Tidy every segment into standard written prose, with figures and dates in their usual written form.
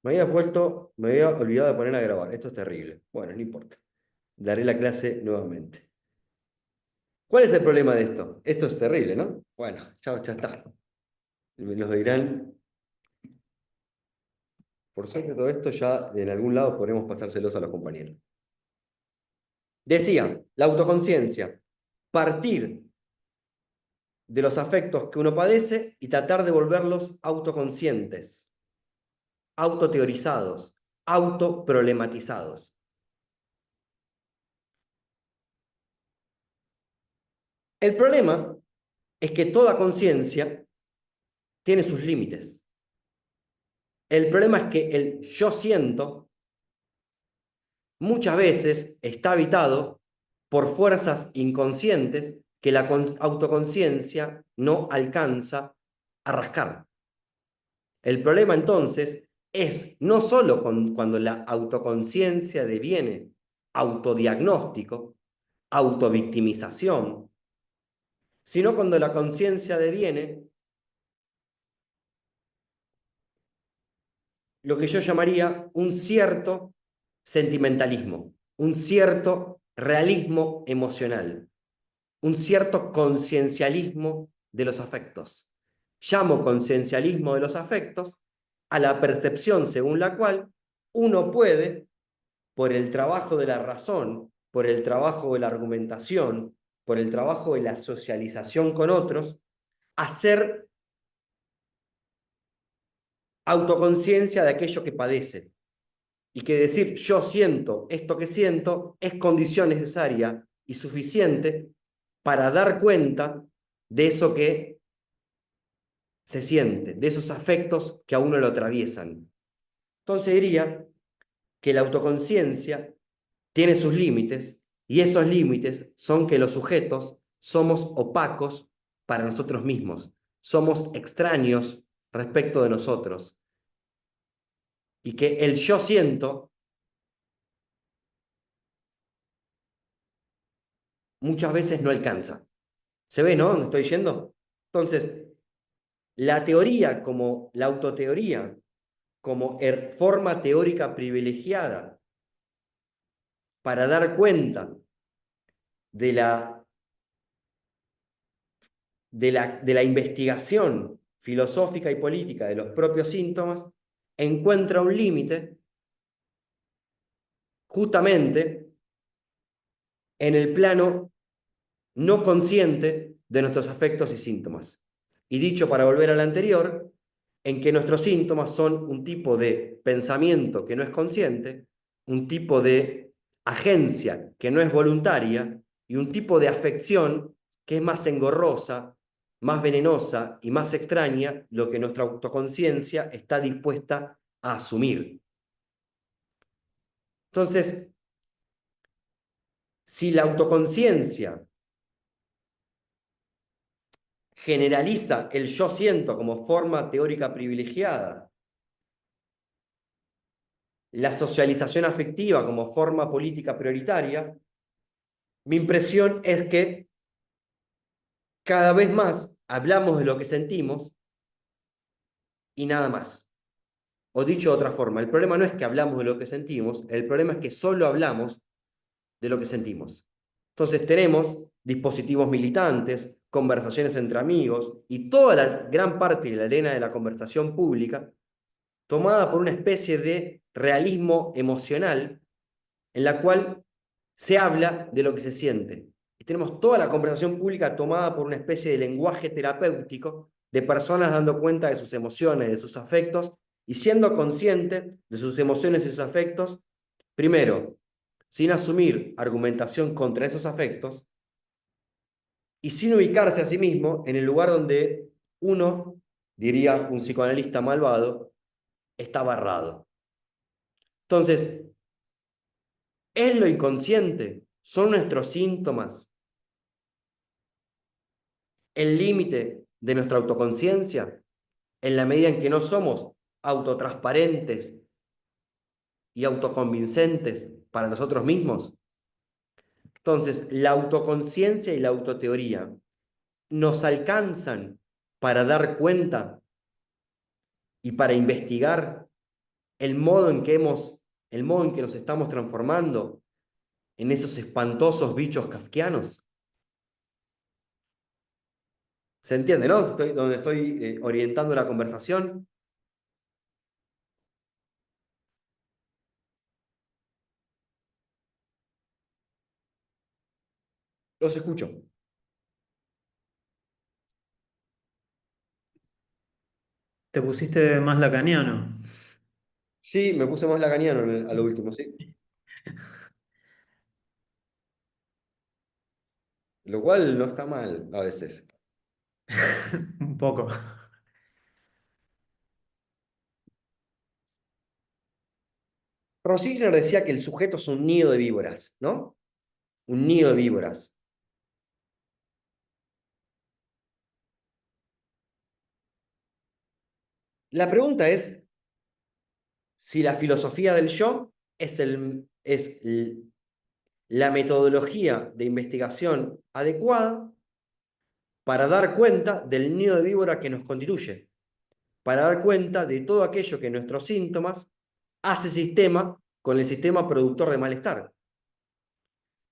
Me había olvidado de poner a grabar. Esto es terrible. Bueno, no importa. Daré la clase nuevamente. ¿Cuál es el problema de esto? Esto es terrible, ¿no? Bueno, ya está. Me nos dirán, por suerte todo esto ya en algún lado podremos pasárselos a los compañeros. Decía, la autoconciencia, partir de los afectos que uno padece y tratar de volverlos autoconscientes, autoteorizados, autoproblematizados. El problema es que toda conciencia tiene sus límites. El problema es que el yo siento muchas veces está habitado por fuerzas inconscientes que la autoconciencia no alcanza a rascar. El problema entonces es no solo cuando la autoconciencia deviene autodiagnóstico, autovictimización, sino cuando la conciencia deviene lo que yo llamaría un cierto sentimentalismo, un cierto realismo emocional, un cierto conciencialismo de los afectos. Llamo conciencialismo de los afectos a la percepción según la cual uno puede, por el trabajo de la razón, por el trabajo de la argumentación, por el trabajo de la socialización con otros, hacer autoconciencia de aquello que padece. Y que decir yo siento esto que siento es condición necesaria y suficiente para dar cuenta de eso que se siente, de esos afectos que a uno lo atraviesan. Entonces diría que la autoconciencia tiene sus límites y esos límites son que los sujetos somos opacos para nosotros mismos, somos extraños respecto de nosotros y que el yo siento muchas veces no alcanza. ¿Se ve, no? ¿Dónde estoy yendo? Entonces, la teoría como la autoteoría, como forma teórica privilegiada para dar cuenta de la investigación filosófica y política de los propios síntomas, encuentra un límite justamente en el plano no consciente de nuestros afectos y síntomas. Y dicho para volver al anterior, en que nuestros síntomas son un tipo de pensamiento que no es consciente, un tipo de agencia que no es voluntaria y un tipo de afección que es más engorrosa, más venenosa y más extraña, lo que nuestra autoconciencia está dispuesta a asumir. Entonces, si la autoconciencia generaliza el yo siento como forma teórica privilegiada, la socialización afectiva como forma política prioritaria, mi impresión es que cada vez más hablamos de lo que sentimos y nada más. O dicho de otra forma, el problema no es que hablamos de lo que sentimos, el problema es que solo hablamos de lo que sentimos. Entonces tenemos dispositivos militantes, conversaciones entre amigos y toda la gran parte de la arena de la conversación pública tomada por una especie de realismo emocional en la cual se habla de lo que se siente. Y tenemos toda la conversación pública tomada por una especie de lenguaje terapéutico de personas dando cuenta de sus emociones, de sus afectos y siendo conscientes de sus emociones y sus afectos, primero, sin asumir argumentación contra esos afectos y sin ubicarse a sí mismo en el lugar donde uno, diría un psicoanalista malvado, está barrado. Entonces, ¿es lo inconsciente? ¿Son nuestros síntomas el límite de nuestra autoconciencia en la medida en que no somos autotransparentes y autoconvincentes para nosotros mismos? Entonces, la autoconciencia y la autoteoría nos alcanzan para dar cuenta y para investigar el modo en que el modo en que nos estamos transformando en esos espantosos bichos kafkianos? ¿Se entiende, no? Donde estoy orientando la conversación. Los escucho. Te pusiste más lacaniano. Sí, me puse más lacaniano a lo último, sí. Lo cual no está mal a veces. Un poco. Rosicler decía que el sujeto es un nido de víboras, ¿no? Un nido de víboras. La pregunta es si la filosofía del yo es la metodología de investigación adecuada para dar cuenta del nido de víbora que nos constituye, para dar cuenta de todo aquello que nuestros síntomas hace sistema con el sistema productor de malestar.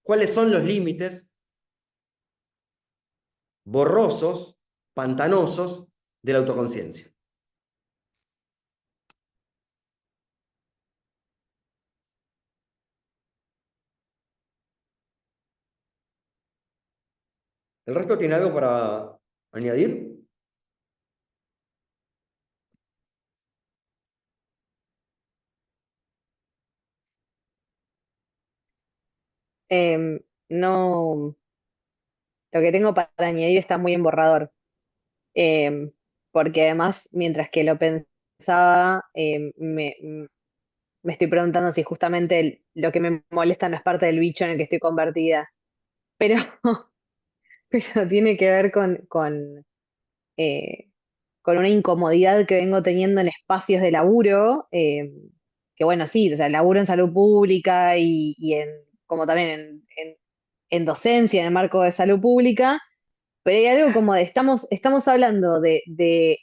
¿Cuáles son los límites borrosos, pantanosos de la autoconciencia? ¿El resto tiene algo para añadir? No, lo que tengo para añadir está muy en borrador, em, porque además, mientras que lo pensaba, me estoy preguntando si justamente lo que me molesta no es parte del bicho en el que estoy convertida, pero, pero tiene que ver eh, con una incomodidad que vengo teniendo en espacios de laburo, que bueno, sí, o sea, laburo en salud pública y como también en docencia en el marco de salud pública. Pero hay algo como de, estamos hablando de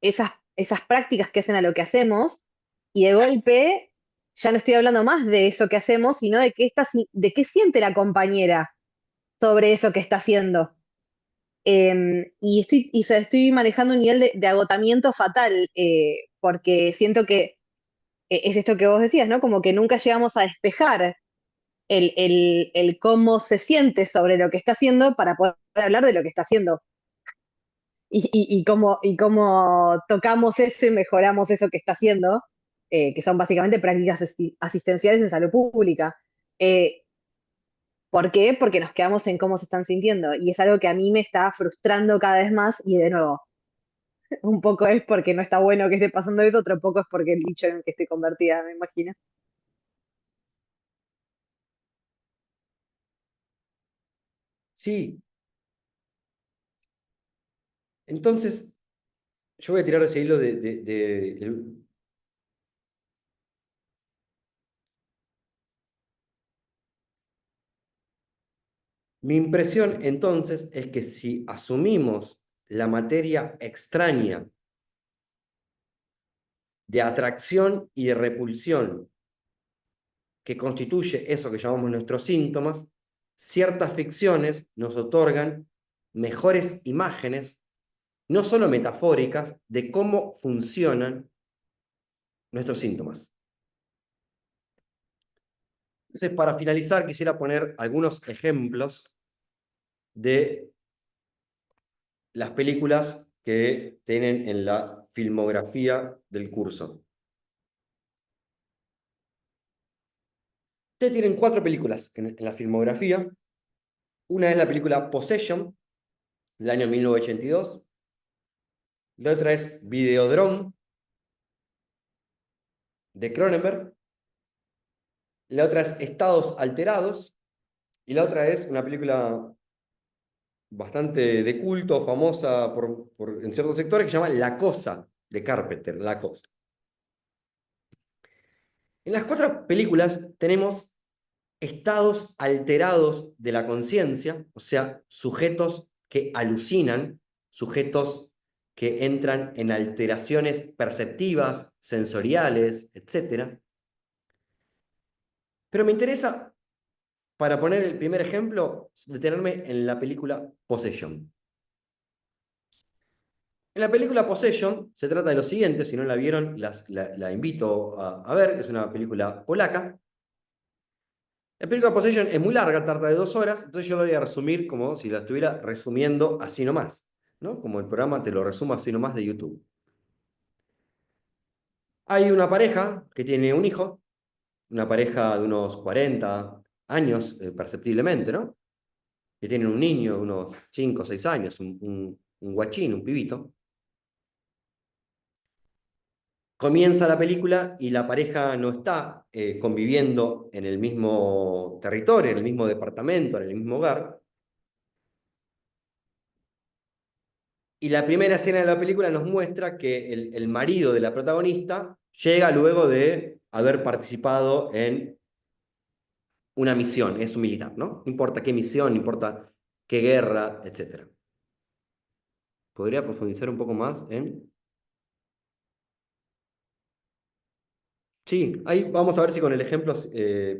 esas prácticas que hacen a lo que hacemos, y de golpe ya no estoy hablando más de eso que hacemos, sino de qué siente la compañera sobre eso que está haciendo. Estoy manejando un nivel de agotamiento fatal, porque siento que es esto que vos decías, ¿no? Como que nunca llegamos a despejar el cómo se siente sobre lo que está haciendo para poder hablar de lo que está haciendo. Y cómo tocamos eso y mejoramos eso que está haciendo, que son básicamente prácticas asistenciales en salud pública. Eh, ¿Por qué? Porque nos quedamos en cómo se están sintiendo y es algo que a mí me está frustrando cada vez más y de nuevo, un poco es porque no está bueno que esté pasando eso, otro poco es porque el bicho en el que estoy convertida, me imagino. Sí. Entonces, yo voy a tirar ese hilo Mi impresión entonces es que si asumimos la materia extraña de atracción y de repulsión que constituye eso que llamamos nuestros síntomas, ciertas ficciones nos otorgan mejores imágenes, no solo metafóricas, de cómo funcionan nuestros síntomas. Entonces, para finalizar, quisiera poner algunos ejemplos de las películas que tienen en la filmografía del curso. Ustedes tienen 4 películas en la filmografía. Una es la película Possession, del año 1982. La otra es Videodrome, de Cronenberg. La otra es Estados Alterados. Y la otra es una película bastante de culto, famosa en ciertos sectores, que se llama La Cosa, de Carpenter, La Cosa. En las 4 películas tenemos estados alterados de la conciencia, o sea, sujetos que alucinan, sujetos que entran en alteraciones perceptivas, sensoriales, etc. Pero me interesa, para poner el primer ejemplo, detenerme en la película Possession. En la película Possession se trata de lo siguiente, si no la vieron, la invito a ver, es una película polaca. La película Possession es muy larga, tarda de 2 horas, entonces yo lo voy a resumir como si la estuviera resumiendo así nomás, ¿no? Como el programa te lo resumo así nomás de YouTube. Hay una pareja que tiene un hijo, una pareja de unos 40 años, perceptiblemente, ¿no? Que tienen un niño de unos 5 o 6 años, un guachín, un pibito. Comienza la película y la pareja no está conviviendo en el mismo territorio, en el mismo departamento, en el mismo hogar. Y la primera escena de la película nos muestra que el marido de la protagonista llega luego de haber participado en una misión, es un militar, ¿no? No importa qué misión, no importa qué guerra, etc. ¿Podría profundizar un poco más en...? Sí, ahí vamos a ver si con el ejemplo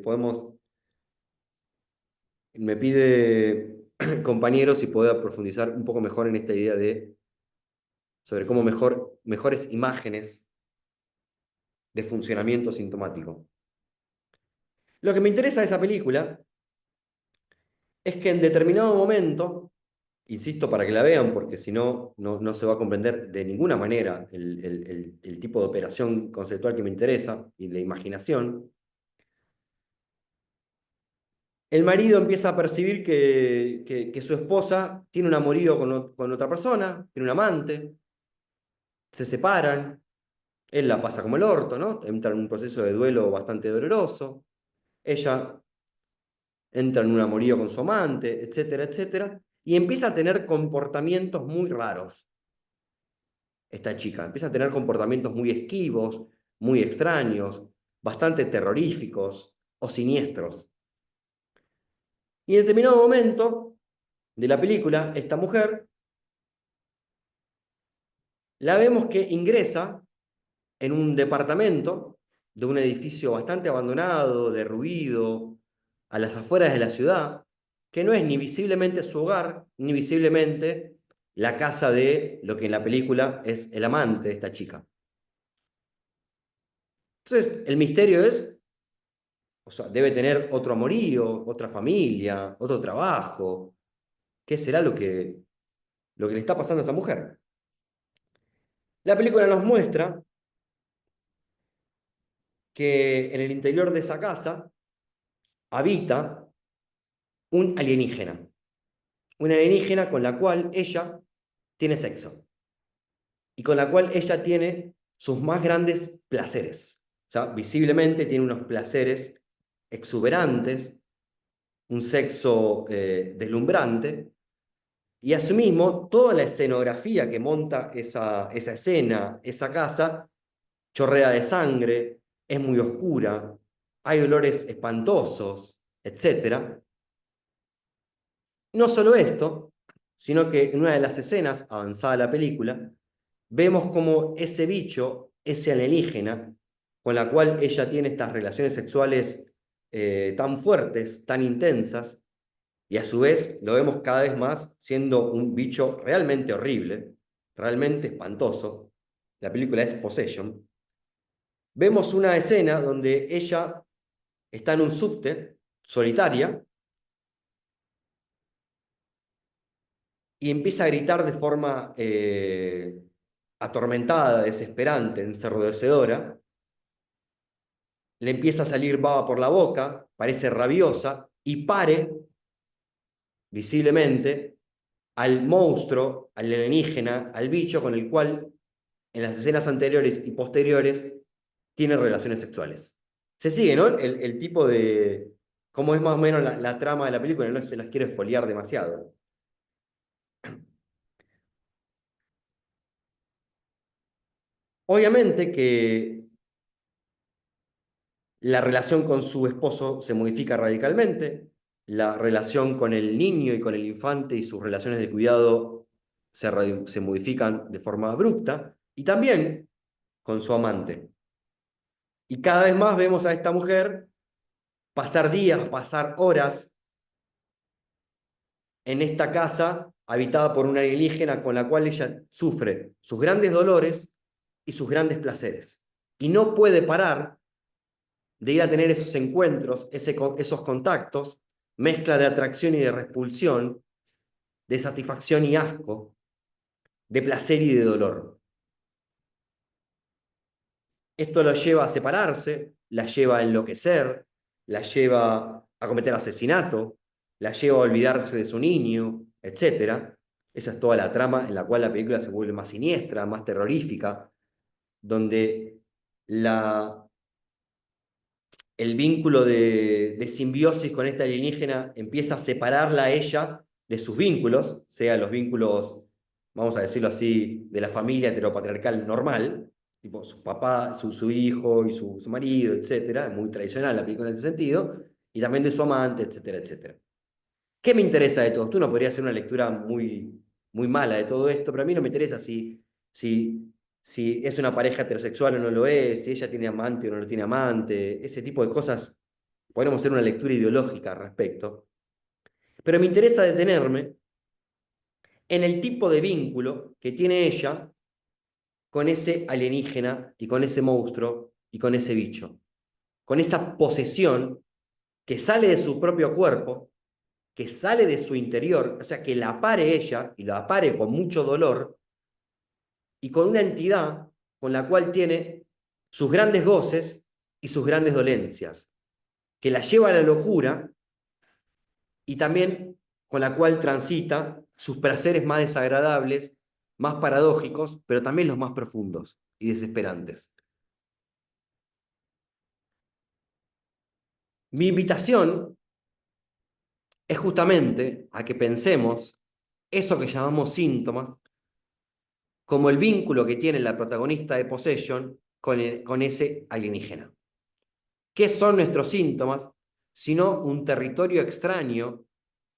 podemos... Me pide compañero si pueda profundizar un poco mejor en esta idea de sobre cómo mejores imágenes de funcionamiento sintomático. Lo que me interesa de esa película es que en determinado momento, insisto para que la vean, porque si no, no se va a comprender de ninguna manera el tipo de operación conceptual que me interesa y de imaginación, el marido empieza a percibir que su esposa tiene un amorío con otra persona, tiene un amante, se separan, él la pasa como el orto, ¿no? Entra en un proceso de duelo bastante doloroso, ella entra en un amorío con su amante, etcétera, etcétera, y empieza a tener comportamientos muy raros. Esta chica empieza a tener comportamientos muy esquivos, muy extraños, bastante terroríficos o siniestros. Y en determinado momento de la película, esta mujer la vemos que ingresa en un departamento de un edificio bastante abandonado, derruido, a las afueras de la ciudad, que no es ni visiblemente su hogar, ni visiblemente la casa de lo que en la película es el amante de esta chica. Entonces, el misterio es, o sea, debe tener otro amorío, otra familia, otro trabajo. ¿Qué será lo que le está pasando a esta mujer? La película nos muestra que en el interior de esa casa habita un alienígena con la cual ella tiene sexo y con la cual ella tiene sus más grandes placeres. O sea, visiblemente tiene unos placeres exuberantes, un sexo deslumbrante, y asimismo toda la escenografía que monta esa escena, esa casa, chorrea de sangre, es muy oscura, hay olores espantosos, etc. No solo esto, sino que en una de las escenas avanzada de la película, vemos como ese bicho, ese alienígena, con la cual ella tiene estas relaciones sexuales tan fuertes, tan intensas, y a su vez lo vemos cada vez más siendo un bicho realmente horrible, realmente espantoso. La película es Possession. Vemos una escena donde ella está en un subte, solitaria, y empieza a gritar de forma atormentada, desesperante, ensordecedora. Le empieza a salir baba por la boca, parece rabiosa, y pare visiblemente al monstruo, al alienígena, al bicho con el cual en las escenas anteriores y posteriores tiene relaciones sexuales. Se sigue, ¿no? El tipo de... cómo es más o menos la trama de la película, no se las quiero espolear demasiado. Obviamente que la relación con su esposo se modifica radicalmente, la relación con el niño y con el infante y sus relaciones de cuidado se modifican de forma abrupta, y también con su amante. Y cada vez más vemos a esta mujer pasar días, pasar horas en esta casa habitada por una alienígena con la cual ella sufre sus grandes dolores y sus grandes placeres. Y no puede parar de ir a tener esos encuentros, esos contactos, mezcla de atracción y de repulsión, de satisfacción y asco, de placer y de dolor. Esto lo lleva a separarse, la lleva a enloquecer, la lleva a cometer asesinato, la lleva a olvidarse de su niño, etc. Esa es toda la trama en la cual la película se vuelve más siniestra, más terrorífica, donde el vínculo de simbiosis con esta alienígena empieza a separarla a ella de sus vínculos, sea los vínculos, vamos a decirlo así, de la familia heteropatriarcal normal, tipo su papá, su hijo y su marido, etcétera, muy tradicional la película en ese sentido, y también de su amante, etcétera, etcétera. ¿Qué me interesa de todo esto? Uno podría hacer una lectura muy mala de todo esto, pero a mí no me interesa si, si es una pareja heterosexual o no lo es, si ella tiene amante o no lo tiene amante, ese tipo de cosas. Podemos hacer una lectura ideológica al respecto. Pero me interesa detenerme en el tipo de vínculo que tiene ella con ese alienígena y con ese monstruo y con ese bicho. Con esa posesión que sale de su propio cuerpo, que sale de su interior, o sea, que la pare ella y la pare con mucho dolor y con una entidad con la cual tiene sus grandes goces y sus grandes dolencias, que la lleva a la locura y también con la cual transita sus placeres más desagradables, más paradójicos, pero también los más profundos y desesperantes. Mi invitación es justamente a que pensemos eso que llamamos síntomas como el vínculo que tiene la protagonista de Possession con ese alienígena. ¿Qué son nuestros síntomas? Sino un territorio extraño,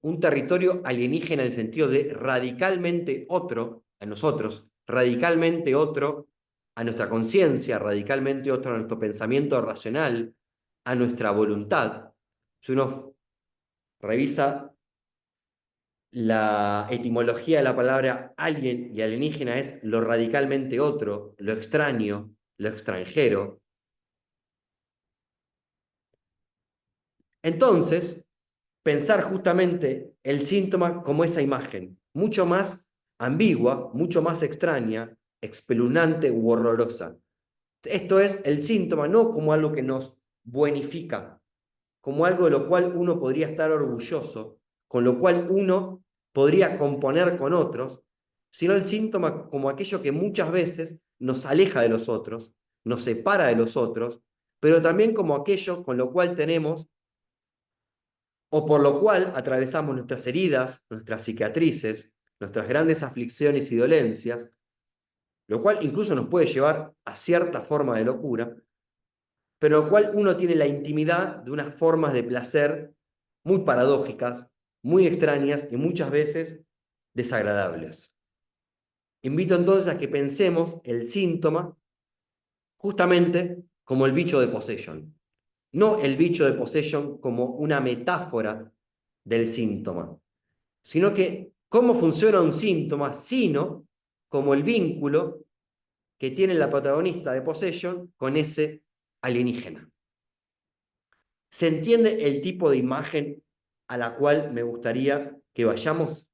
un territorio alienígena en el sentido de radicalmente otro a nosotros, radicalmente otro a nuestra conciencia, radicalmente otro a nuestro pensamiento racional, a nuestra voluntad. Si uno revisa la etimología de la palabra alien y alienígena es lo radicalmente otro, lo extraño, lo extranjero. Entonces, pensar justamente el síntoma como esa imagen, mucho más ambigua, mucho más extraña, espeluznante u horrorosa. Esto es el síntoma no como algo que nos buenifica, como algo de lo cual uno podría estar orgulloso, con lo cual uno podría componer con otros, sino el síntoma como aquello que muchas veces nos aleja de los otros, nos separa de los otros, pero también como aquello con lo cual tenemos o por lo cual atravesamos nuestras heridas, nuestras cicatrices, nuestras grandes aflicciones y dolencias, lo cual incluso nos puede llevar a cierta forma de locura, pero lo cual uno tiene la intimidad de unas formas de placer muy paradójicas, muy extrañas y muchas veces desagradables. Invito entonces a que pensemos el síntoma justamente como el bicho de Possession, no el bicho de Possession como una metáfora del síntoma, sino que cómo funciona un síntoma, sino como el vínculo que tiene la protagonista de Possession con ese alienígena. ¿Se entiende el tipo de imagen a la cual me gustaría que vayamos?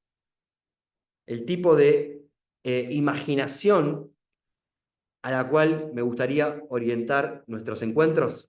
El tipo de imaginación a la cual me gustaría orientar nuestros encuentros.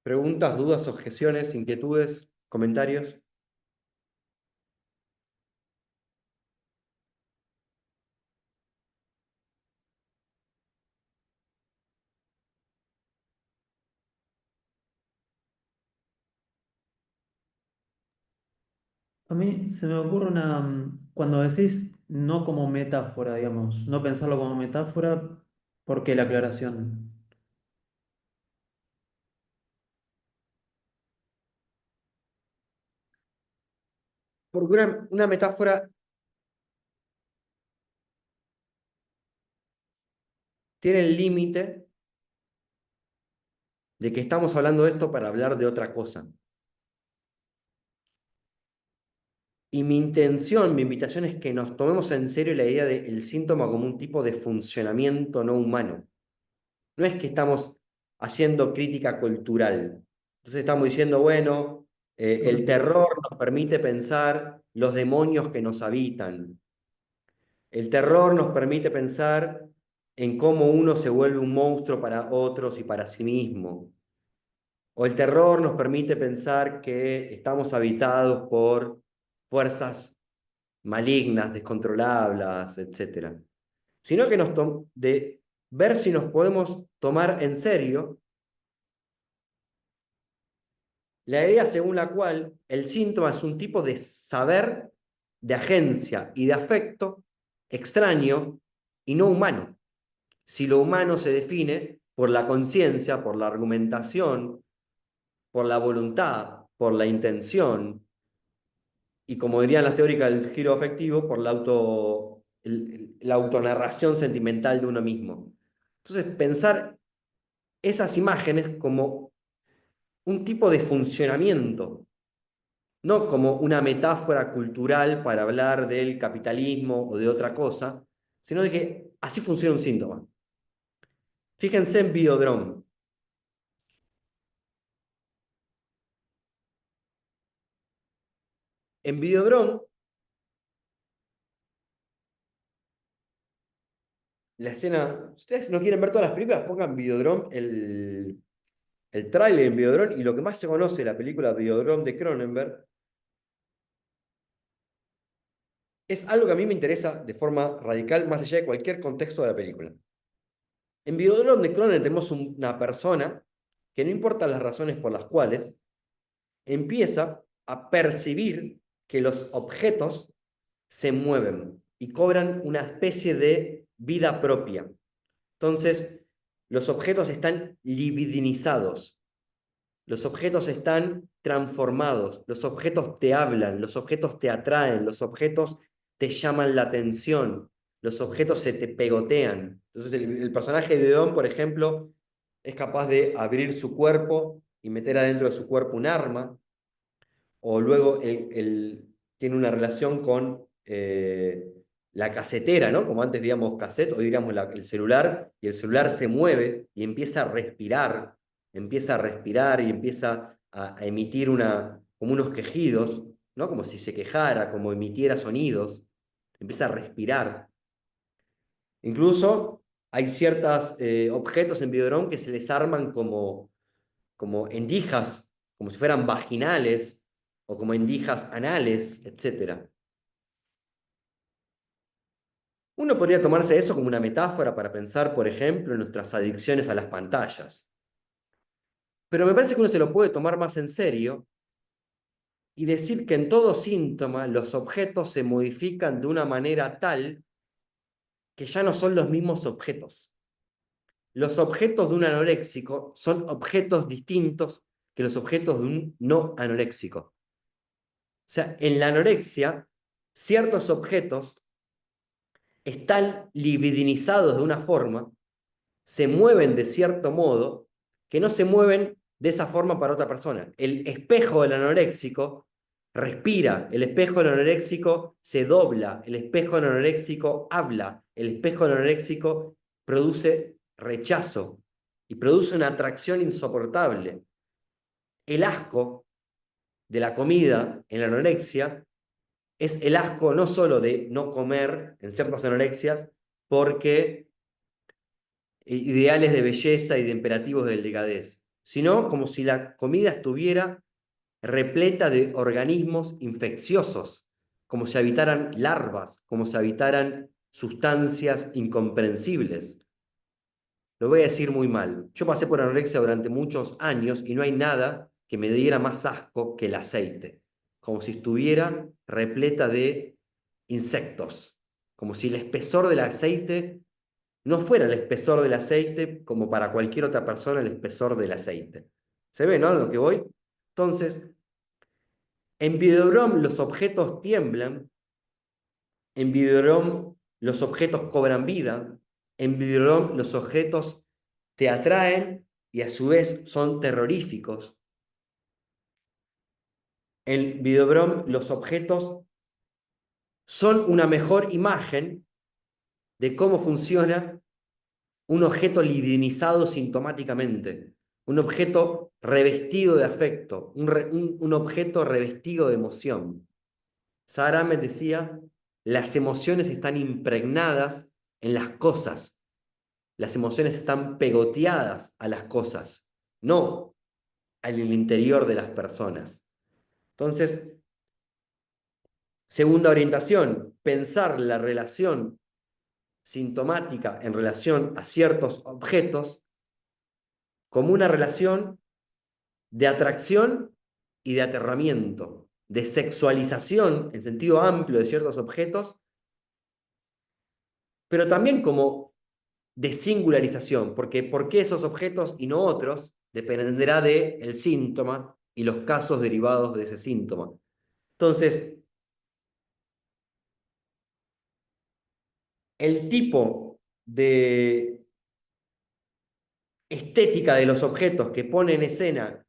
¿Preguntas, dudas, objeciones, inquietudes, comentarios? A mí se me ocurre cuando decís no como metáfora, digamos, no pensarlo como metáfora, ¿por qué la aclaración? Porque una metáfora tiene el límite de que estamos hablando de esto para hablar de otra cosa. Y mi intención, mi invitación es que nos tomemos en serio la idea del síntoma como un tipo de funcionamiento no humano. No es que estamos haciendo crítica cultural. Entonces estamos diciendo, bueno, el terror nos permite pensar los demonios que nos habitan. El terror nos permite pensar en cómo uno se vuelve un monstruo para otros y para sí mismo. O el terror nos permite pensar que estamos habitados por fuerzas malignas, descontrolables, etcétera. Sino que de ver si nos podemos tomar en serio la idea según la cual el síntoma es un tipo de saber, de agencia y de afecto extraño y no humano. Si lo humano se define por la conciencia, por la argumentación, por la voluntad, por la intención, y como dirían las teóricas del giro afectivo, por la autonarración sentimental de uno mismo. Entonces, pensar esas imágenes como un tipo de funcionamiento, no como una metáfora cultural para hablar del capitalismo o de otra cosa, sino de que así funciona un síntoma. Fíjense en Videodrome. En Videodrome, la escena, si ustedes no quieren ver todas las películas, pongan Videodrome, el tráiler en Videodrome, y lo que más se conoce de la película Videodrome de Cronenberg es algo que a mí me interesa de forma radical, más allá de cualquier contexto de la película. En Videodrome de Cronenberg tenemos una persona que no importa las razones por las cuales, empieza a percibir que los objetos se mueven y cobran una especie de vida propia. Entonces, los objetos están libidinizados, los objetos están transformados, los objetos te hablan, los objetos te atraen, los objetos te llaman la atención, los objetos se te pegotean. Entonces el personaje de Don, por ejemplo, es capaz de abrir su cuerpo y meter adentro de su cuerpo un arma, o luego tiene una relación con la casetera, ¿no? Como antes diríamos cassette, hoy diríamos el celular, y el celular se mueve y empieza a respirar y empieza a emitir como unos quejidos, ¿no? Como si se quejara, como emitiera sonidos, empieza a respirar. Incluso hay ciertos objetos en Videodrome que se les arman como endijas, como si fueran vaginales o como endijas anales, etcétera. Uno podría tomarse eso como una metáfora para pensar, por ejemplo, en nuestras adicciones a las pantallas. Pero me parece que uno se lo puede tomar más en serio y decir que en todo síntoma los objetos se modifican de una manera tal que ya no son los mismos objetos. Los objetos de un anoréxico son objetos distintos que los objetos de un no anoréxico. O sea, en la anorexia, ciertos objetos están libidinizados de una forma, se mueven de cierto modo, que no se mueven de esa forma para otra persona. El espejo del anoréxico respira, el espejo del anoréxico se dobla, el espejo del anoréxico habla, el espejo del anoréxico produce rechazo y produce una atracción insoportable. El asco de la comida en la anorexia es el asco no solo de no comer en ciertas anorexias, porque ideales de belleza y de imperativos de delgadez, sino como si la comida estuviera repleta de organismos infecciosos, como si habitaran larvas, como si habitaran sustancias incomprensibles. Lo voy a decir muy mal. Yo pasé por anorexia durante muchos años y no hay nada que me diera más asco que el aceite. como si estuviera repleta de insectos, como si el espesor del aceite no fuera el espesor del aceite como para cualquier otra persona el espesor del aceite. ¿Se ve, no? A lo que voy. Entonces, en Videodrome los objetos tiemblan, en Videodrome los objetos cobran vida, en Videodrome los objetos te atraen y a su vez son terroríficos. En Videodrome los objetos son una mejor imagen de cómo funciona un objeto libidinizado sintomáticamente, un objeto revestido de afecto, un objeto revestido de emoción. Sara me decía, las emociones están impregnadas en las cosas, las emociones están pegoteadas a las cosas, no en el interior de las personas. Entonces, segunda orientación, pensar la relación sintomática en relación a ciertos objetos como una relación de atracción y de aterramiento, de sexualización en sentido amplio de ciertos objetos, pero también como de singularización, porque por qué esos objetos y no otros dependerá del síntoma y los casos derivados de ese síntoma. Entonces, el tipo de estética de los objetos que pone en escena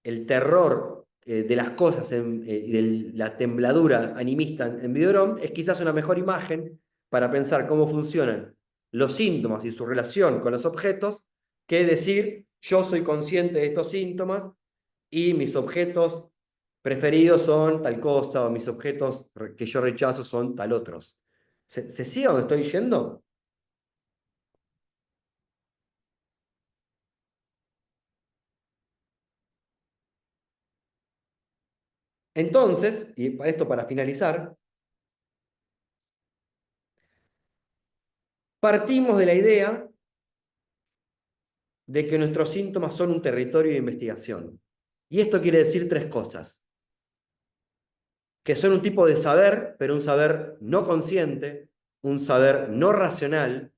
el terror de las cosas y de la tembladura animista en Videodrome es quizás una mejor imagen para pensar cómo funcionan los síntomas y su relación con los objetos que decir yo soy consciente de estos síntomas y mis objetos preferidos son tal cosa o mis objetos que yo rechazo son tal otros. ¿Se sigue a donde estoy yendo? Entonces, y para esto para finalizar, partimos de la idea de que nuestros síntomas son un territorio de investigación. Y esto quiere decir tres cosas. Que son un tipo de saber, pero un saber no consciente, un saber no racional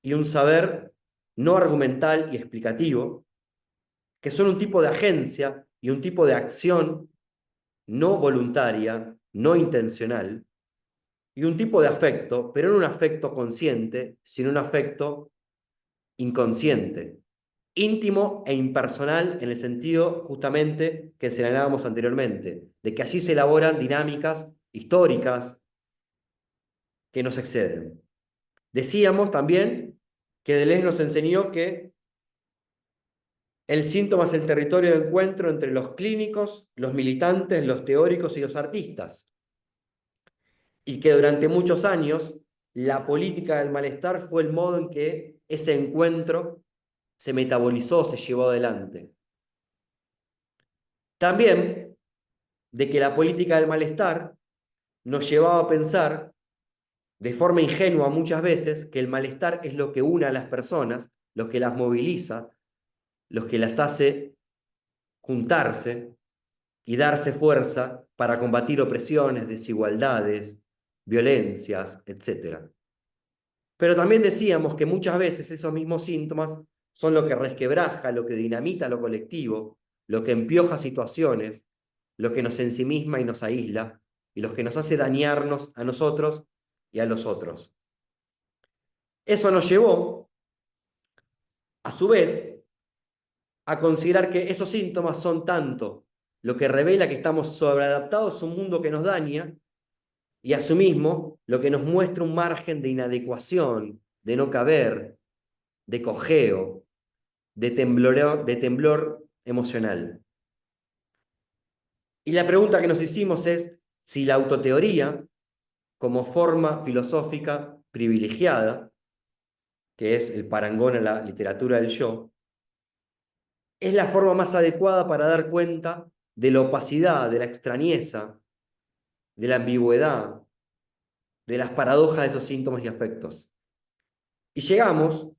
y un saber no argumental y explicativo, que son un tipo de agencia y un tipo de acción no voluntaria, no intencional, y un tipo de afecto, pero no un afecto consciente, sino un afecto inconsciente, íntimo e impersonal en el sentido justamente que señalábamos anteriormente, de que allí se elaboran dinámicas históricas que nos exceden. Decíamos también que Deleuze nos enseñó que el síntoma es el territorio de encuentro entre los clínicos, los militantes, los teóricos y los artistas, y que durante muchos años la política del malestar fue el modo en que ese encuentro se metabolizó, se llevó adelante. También de que la política del malestar nos llevaba a pensar, de forma ingenua muchas veces, que el malestar es lo que une a las personas, lo que las moviliza, lo que las hace juntarse y darse fuerza para combatir opresiones, desigualdades, violencias, etc. Pero también decíamos que muchas veces esos mismos síntomas son lo que resquebraja, lo que dinamita lo colectivo, lo que empioja situaciones, lo que nos ensimisma y nos aísla, y lo que nos hace dañarnos a nosotros y a los otros. Eso nos llevó, a su vez, a considerar que esos síntomas son tanto lo que revela que estamos sobreadaptados a un mundo que nos daña, y a su mismo lo que nos muestra un margen de inadecuación, de no caber, de cojeo, de temblor emocional. Y la pregunta que nos hicimos es si la autoteoría, como forma filosófica privilegiada, que es el parangón a la literatura del yo, es la forma más adecuada para dar cuenta de la opacidad, de la extrañeza, de la ambigüedad, de las paradojas de esos síntomas y afectos. Y llegamos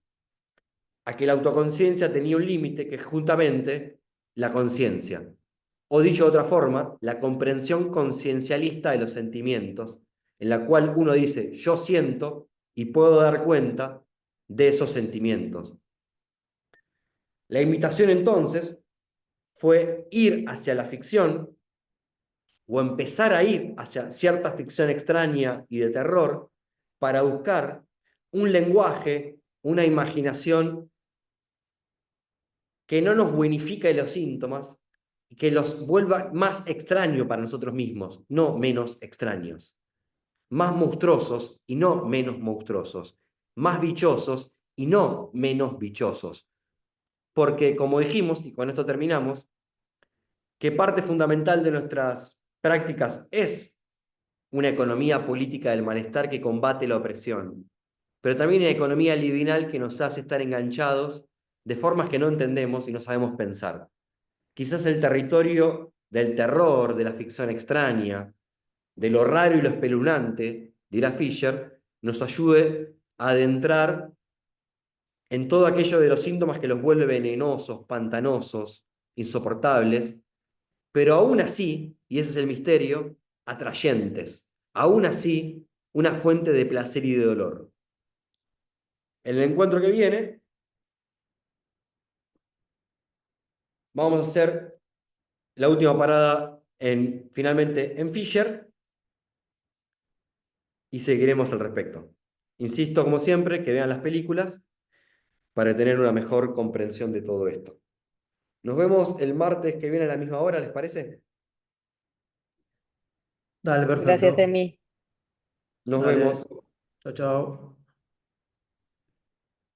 a que la autoconciencia tenía un límite que es justamente la conciencia. o dicho de otra forma, la comprensión conciencialista de los sentimientos, en la cual uno dice, yo siento y puedo dar cuenta de esos sentimientos. La invitación entonces fue ir hacia la ficción o empezar a ir hacia cierta ficción extraña y de terror para buscar un lenguaje, una imaginación que no nos buenifique los síntomas y que los vuelva más extraños para nosotros mismos, no menos extraños, más monstruosos y no menos monstruosos, más bichosos y no menos bichosos. Porque, como dijimos, y con esto terminamos, que parte fundamental de nuestras prácticas es una economía política del malestar que combate la opresión, pero también una economía libidinal que nos hace estar enganchados de formas que no entendemos y no sabemos pensar. Quizás el territorio del terror, de la ficción extraña, de lo raro y lo espeluznante, dirá Fisher, nos ayude a adentrar en todo aquello de los síntomas que los vuelve venenosos, pantanosos, insoportables, pero aún así, y ese es el misterio, atrayentes. Aún así, una fuente de placer y de dolor. En el encuentro que viene, vamos a hacer la última parada finalmente en Fisher y seguiremos al respecto. Insisto, como siempre, que vean las películas para tener una mejor comprensión de todo esto. Nos vemos el martes que viene a la misma hora, ¿les parece? Dale, Gracias, perfecto. Emi. Nos Dale. vemos. Chao, chao.